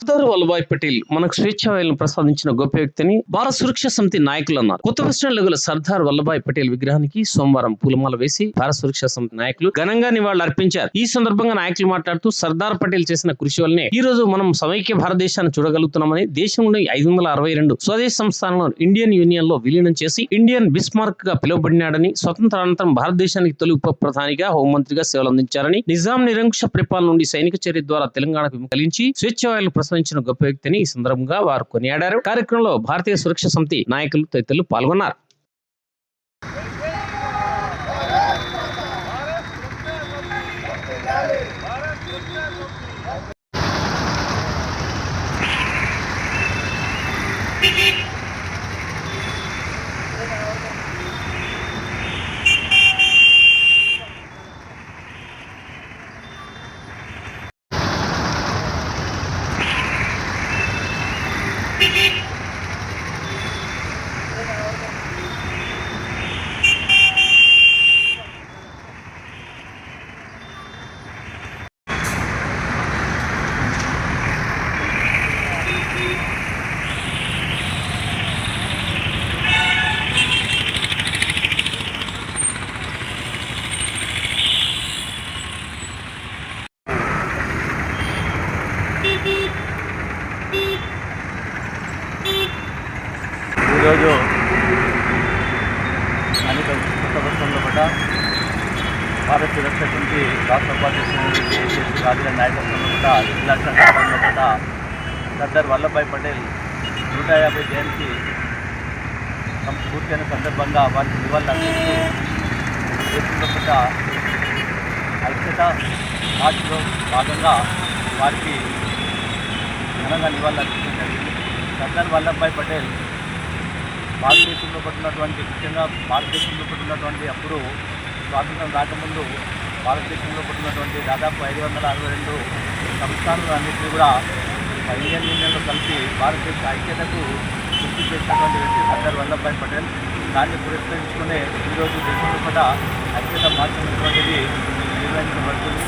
సర్దార్ వల్లభాయ్ పటేల్ మనకు స్వేచ్ఛావాయులను ప్రసాదించిన గొప్ప వ్యక్తిని భారత సురక్షా సమితి నాయకులు అన్నారు. కొత్త బస్టాండ్ లో గల సర్దార్ వల్లభాయ్ పటేల్ విగ్రహానికి సోమవారం పూలమాల వేసి భారత సురక్షా సమితి నాయకులు ఘనంగా నివాళులు అర్పించారు. ఈ సందర్భంగా నాయకులు మాట్లాడుతూ సర్దార్ పటేల్ చేసిన కృషి వల్లనే ఈ రోజు మనం సమైక్య భారతదేశాన్ని చూడగలుగుతున్నామని, దేశంలోని 562 స్వదేశీ సంస్థానాలను ఇండియన్ యూనియన్ లో విలీనం చేసి ఇండియన్ బిస్మార్క్ గా పిలువబడినాడని, స్వతంత్రానంతరం భారతదేశానికి తొలి ఉప ప్రధానిగా, హోంమంత్రిగా సేవలు అందించారని, నిజాం నిరంకుశ పరిపాలన నుండి సైనిక చర్య ద్వారా తెలంగాణకు విముక్తించి స్వేచ్ఛావాయులను ప్రసాదించిన గొప్ప వ్యక్తిని ఈ సందర్భంగా వారు కొనియాడారు. కార్యక్రమంలో భారతీయ సురక్షా సమితి నాయకులు తదితరులు పాల్గొన్నారు. ఈరోజు అనేక కొత్త బస్సుల్లో కూడా భారత సురక్షా సమితి రాష్ట్ర ఉపాధ్యక్షుడు రాజుల నాయకత్వంలో కూడా జిల్లా సంఘటనలో కూడా సర్దార్ వల్లభాయ్ పటేల్ 150 జయంతి పూర్తయిన సందర్భంగా వారికి నివాళులు అర్పిస్తూ దేశంలో కూడా ఐక్యత మార్చిలో భాగంగా వారికి ఘనంగా నివాళులు అర్పించడం జరిగింది. సర్దార్ వల్లభాయ్ పటేల్ భారతదేశంలో పట్టినటువంటి, ముఖ్యంగా భారతదేశంలో పట్టినటువంటి అప్పుడు స్వాతంత్రం రాకముందు భారతదేశంలో పట్టినటువంటి దాదాపు 562 సంస్థానాలన్నింటినీ కూడా ఇండియన్ యూనియన్లో కలిసి భారతదేశ ఐక్యతకు కృషి చేసినటువంటి వ్యక్తి సర్దార్ వల్లభాయ్ పటేల్. దాన్ని పురస్కరించుకునే ఈరోజు దేశంలో కూడా ఐక్యత మార్చినటువంటిది నిర్వహించబడుతుంది.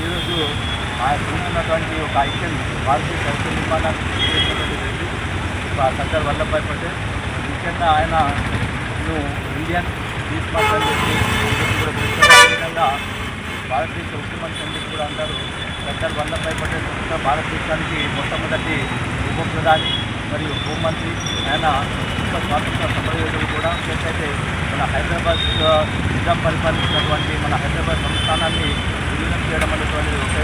ఈరోజు చూస్తున్నటువంటి ఒక ఐక్యం భారతదేశ ఐక్య నిర్మాణానికి కృషి చేసినటువంటి వ్యక్తి సర్దార్ వల్లభాయ్ పటేల్. ముఖ్యంగా ఆయన ఇండియన్ బిస్మార్క్ అని చెప్పి కూడా పిలుస్తారు. అదేవిధంగా భారతదేశ ముఖ్యమంత్రి అని చెప్పి కూడా అంటారు. సర్దార్ వల్లభాయ్ పటేల్ భారతదేశానికి మొట్టమొదటి ఉప ప్రధాని మరియు హోంమంత్రి. ఆయన స్వాతంత్ర సమరయోధుడు కూడా. అయితే మన హైదరాబాద్ నిజాం పరిపాలించినటువంటి మన హైదరాబాద్ సంస్థానాన్ని విలీనం చేయడం అనేటువంటి ఒక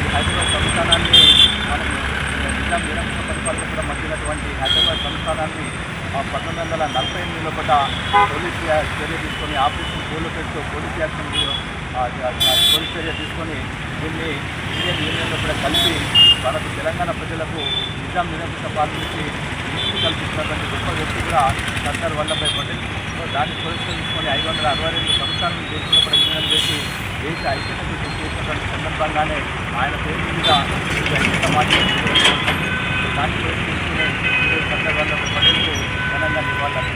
ఈ హైదరాబాద్ సంస్థానాన్ని మనం నిజాం నిరంకుశ పరిపాలన కూడా మధ్యనటువంటి హైదరాబాద్ సంస్థానాన్ని 1948లో కూడా పోలీస్ చర్య తీసుకొని ఆపరేషన్ పోలోపెట్టు పోలీస్ యాక్షన్ పోలీస్ చర్య తీసుకొని దీన్ని ఇండియన్ యూనియన్లో కూడా కలిపి మనకు తెలంగాణ ప్రజలకు నిజాం నిరంకుశ పాలన నుంచి ముక్తి కల్పించినటువంటి గొప్ప వ్యక్తి కూడా సర్దార్ వల్లభాయ్ పటేల్. దాన్ని పురస్కరించుకొని 562 సంస్థానం దేశంలో కూడా విలీనం చేసి దేశ ఐక్యతకు కృషి చేసినటువంటి సందర్భంగానే ఆయన పేరు మీద ఐక్యత మార్చి దాన్ని పురస్కరించుకునే సర్దార్ వల్లభాయ్ పటేల్కు ఘనంగా నివాళులు